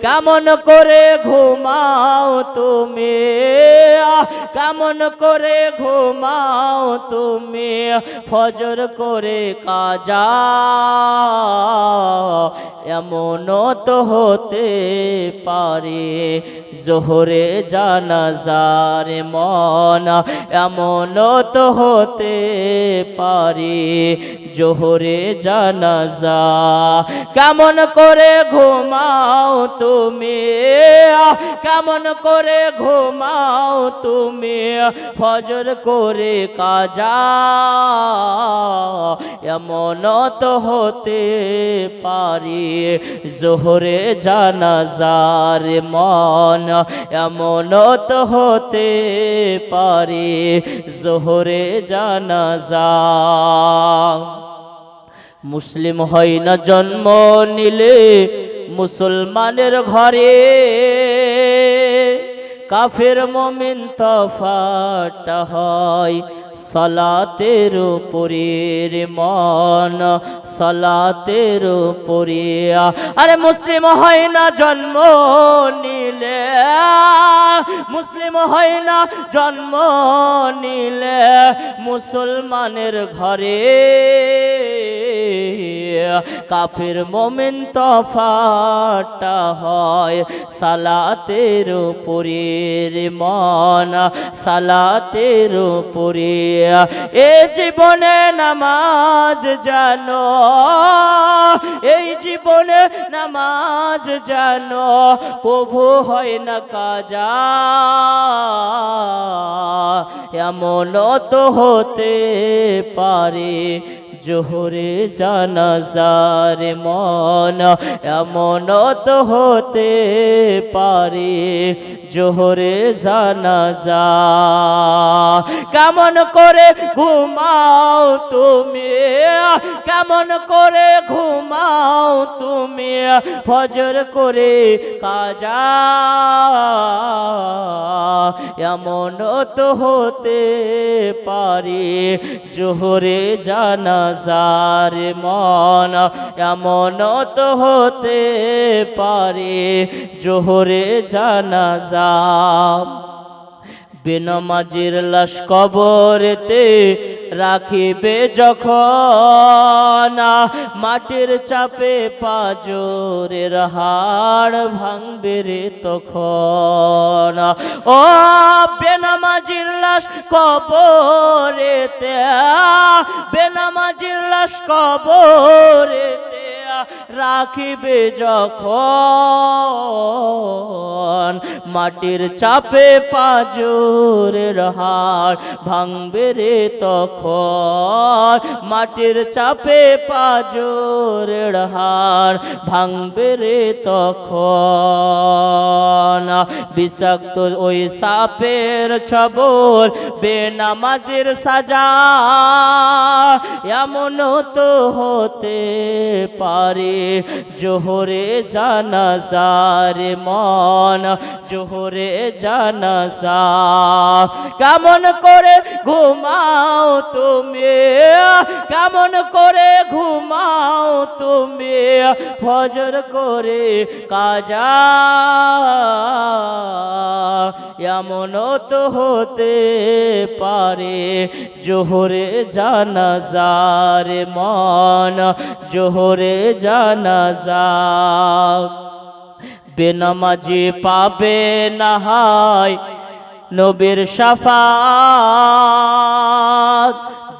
কেমন করে ঘুমাও তুমি, কেমন করে ঘুমাও তুমি, ফজর করে কাজা এমনও তো হতে পারে জোহরে জানাজার মন, এমনও তো হতে পারে জোহরে জানাজা। কেমন করে ঘুমাও তুমি, কেমন করে ঘুমাও তুমি, ফজর করে কাজা এমনও তো হতে পারে জোহরে জানাজার মন, এমনও তো হতে পারে জোহরে জানাজা। মুসলিম হয় না জন্ম নিলে মুসলমানের ঘরে, কাফের মুমিন তফাৎ হয় সালাতের উপরে রে মন, সালাতের উপরে। আরে মুসলিম হয় না জন্ম নিলে, মুসলিম হয় না জন্ম নিলে মুসলমানের ঘরে, কাফের মুমিন তফাৎ হয় সালাতের উপরে রে মন, সালাতের উপরে। এ জীবনে নামাজ জানো, এই জীবনে নামাজ জানো, কবু হয় না কাজা এমনও তো হতে পারে জোহরে জানাজার মন, এমনও তো হতে পারে জোহরে জানাজা। কেমন করে ঘুমাও তুমি, কেমন করে ঘুমাও তুমি, ফজর করে কাজা এমনও তো হতে পারে জোহরে জানাজার মন, এমনও তো হতে পারে জোহরে জানাজা। বেনামাজির লাশ কবরেতে রাখিবে যখন, মাটির চাপে পাজরের হাড় ভাঙবে রে তখন। ও বেনামাজির লাশ কবরেতে, বেনামাজির লাশ কবরেতে রাখিবে যখন, মাটির চাপে পাজরের হাড় ভাঙবে রে তখন, মাটির চাপে পাজরের হাড় ভাঙবে রে তখন। বিষাক্ত ওই সাপের ছবল বেনামাজির সাজা এমনও তো হতে পারে জোহরে জানাজার মন, জোহরে জানাজা। কেমন করে ঘুমাও তুমি, কেমন করে ঘুমাও তুমি, ফজর করে কাজা এমনও তো হতে পারে জোহরে জানাজার মন, জোহরে জানাজা। বেনামাজি পাবে না হয় নবীর শাফাত,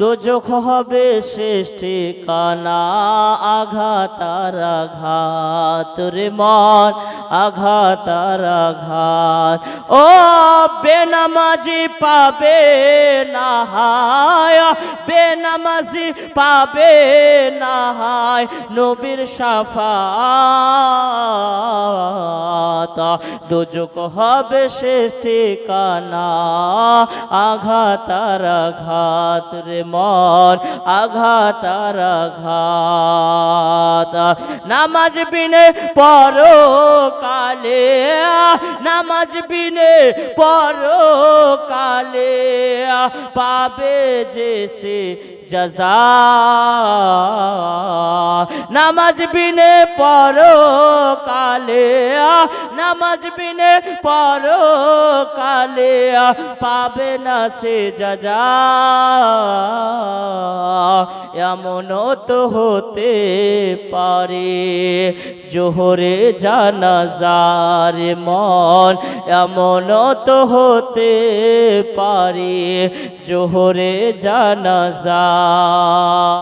দোজখ হবে শেষ ঠিকানা আঘাত আর আঘাত রে মন, আঘাত আর আঘাত। ও বেনামাজি পাবে না হায়, বেনামাজি পাবে না হায় নবীর শাফাত, দোজখ হবে শেষ ঠিকানা আঘাত আর আঘাত রে মন, আঘাত আর আঘাত। নামাজ বিনে পরকালে, নামাজ বিনে পরকালে পাবে যে সে জাযা নামাজ বিনে পরকালে নামাজ বিনে পরকালে পাবে না সে জাযা এমনও তো হতে পারে জোহরে জানাজার মন এমনও তো হতে পারে জোহরে জানাজা